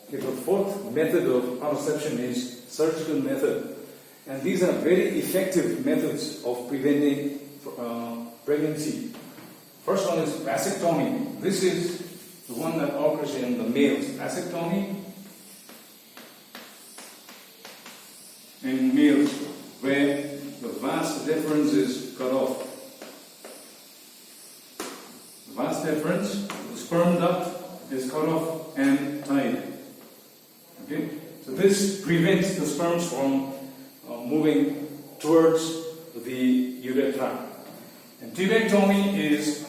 Okay, the fourth method of contraception is surgical method. And these are very effective methods of preventing pregnancy. First one is vasectomy. This is the one that occurs in the males. Vasectomy in males, where the vas deferens is cut off. The vas deferens, the sperm duct, is cut off and tied. Okay? So this prevents the sperms from moving towards the urethra. And tubectomy is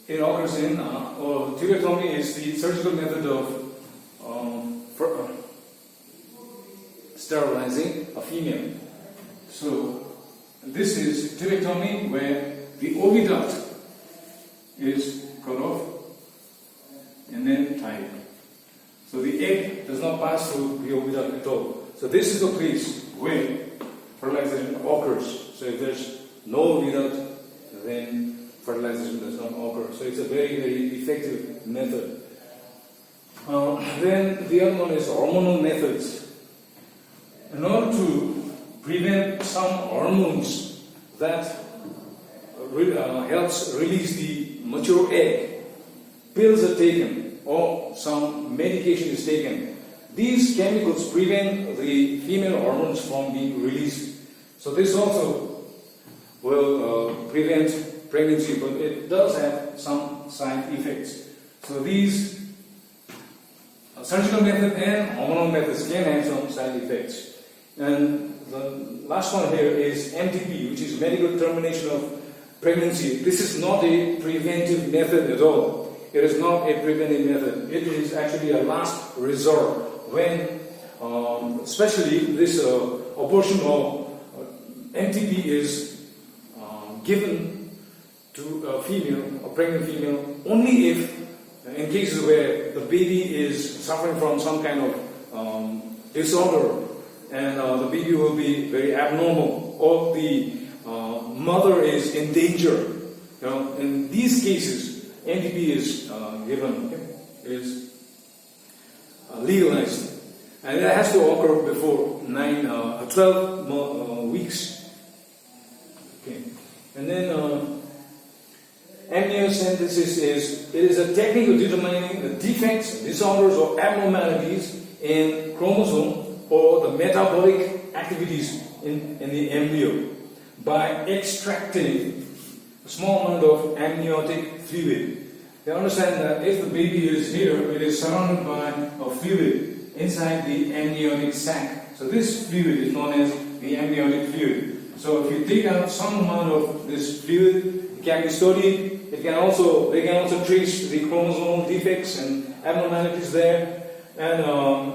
it occurs in tubectomy is the surgical method of sterilizing a female. So this is tubectomy, where the oviduct is cut off and then tied. So the egg does not pass through the oviduct at all. So this is the place where fertilization occurs. So if there's no oviduct, then fertilization does not occur. So it's a very, very effective method. Then the other one is hormonal methods. In order to prevent some hormones that helps release the mature egg, pills are taken or some medication is taken. These chemicals prevent the female hormones from being released. So this also will prevent pregnancy, but it does have some side effects. So these surgical method and hormonal methods can have some side effects. And the last one here is MTP, which is medical termination of pregnancy. This is not a preventive method at all. It is not a preventive method. It is actually a last resort when, especially this abortion or MTP is given to a female, a pregnant female, only if, in cases where the baby is suffering from some kind of disorder, and the baby will be very abnormal, or the mother is in danger. In these cases, MTP is given, is legalized, and it has to occur before 12 weeks. Okay, and then amniocentesis is a technique of determining the defects, disorders, or abnormalities in chromosome or the metabolic activities in the embryo by extracting a small amount of amniotic fluid. You understand that if the baby is here, it is surrounded by a fluid inside the amniotic sac. So this fluid is known as the amniotic fluid. So if you take out some amount of this fluid, it can be studied. They can also trace the chromosomal defects and abnormalities there, and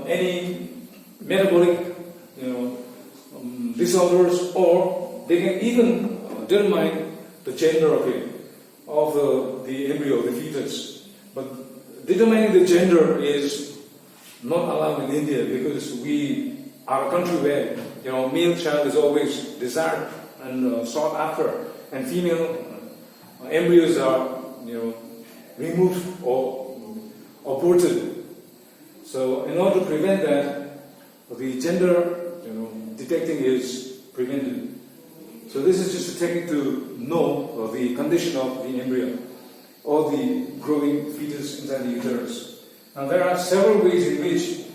any metabolic, disorders, or they can even determine the gender of it, of the embryo, the fetus. But determining the gender is not allowed in India because we are a country where male child is always desired and sought after, and female embryos are removed or aborted. So in order to prevent that, the gender detecting is prevented. So this is just a technique to know the condition of the embryo or the growing fetus inside the uterus. Now there are several ways in which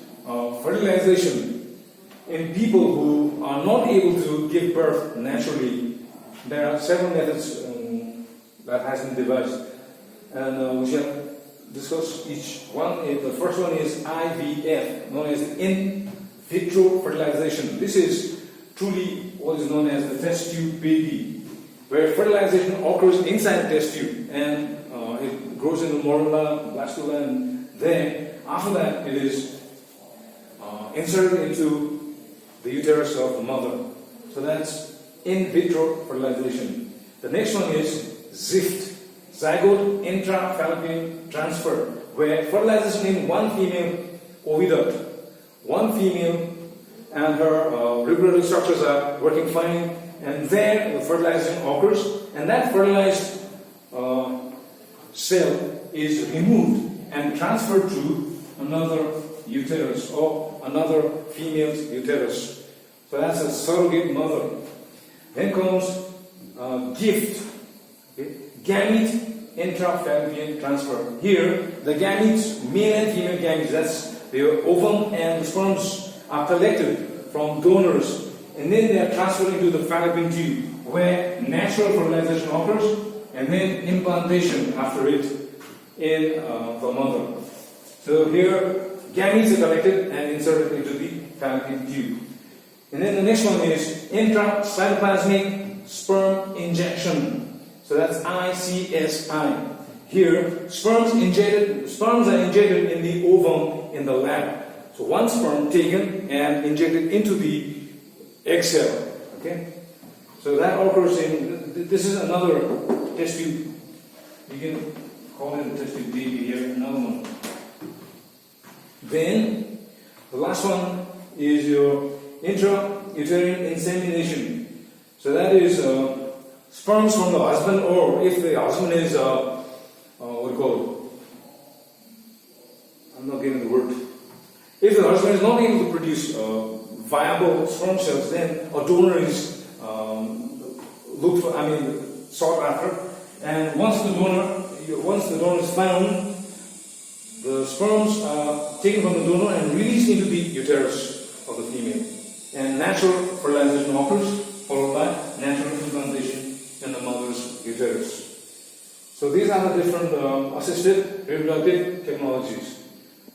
fertilization in people who are not able to give birth naturally, there are several methods that has been devised, and we shall discuss each one. The first one is IVF, known as in vitro fertilization. This is truly what is known as the test tube baby, where fertilization occurs inside the test tube, and it grows in the morula, blastula, and then after that it is inserted into the uterus of the mother. So that's in vitro fertilization. The next one is ZIFT, zygote intrafallopian transfer, where fertilization in one female oviduct, one female and her reproductive structures are working fine, and there the fertilization occurs, and that fertilized cell is removed and transferred to another uterus or another female's uterus. So that's a surrogate mother. Then comes gift, okay? Gamete intrafallopian transfer. Here, the gametes, male and female gametes, that's the ovum and the sperms, are collected from donors, and then they are transferred into the fallopian tube, where natural fertilization occurs, and then implantation after it in the mother. So here, gametes are collected and inserted into the fallopian tube. And then the next one is intracytoplasmic sperm injection. So that's ICSI. Here, sperms are injected in the ovum in the lab. So one sperm taken and injected into the egg cell. Okay? So that occurs in, this is another test tube. You can call it a test tube baby here, another one. Then, the last one is your intrauterine insemination. So that is sperms from the husband, or if the husband is, what do you call it? I'm not getting the word. If the husband is not able to produce viable sperm cells, then a donor is sought after. And once the donor is found, the sperms are taken from the donor and released into the uterus of the female. And natural fertilization occurs, followed by natural implantation in the mother's uterus. So these are the different assisted reproductive technologies.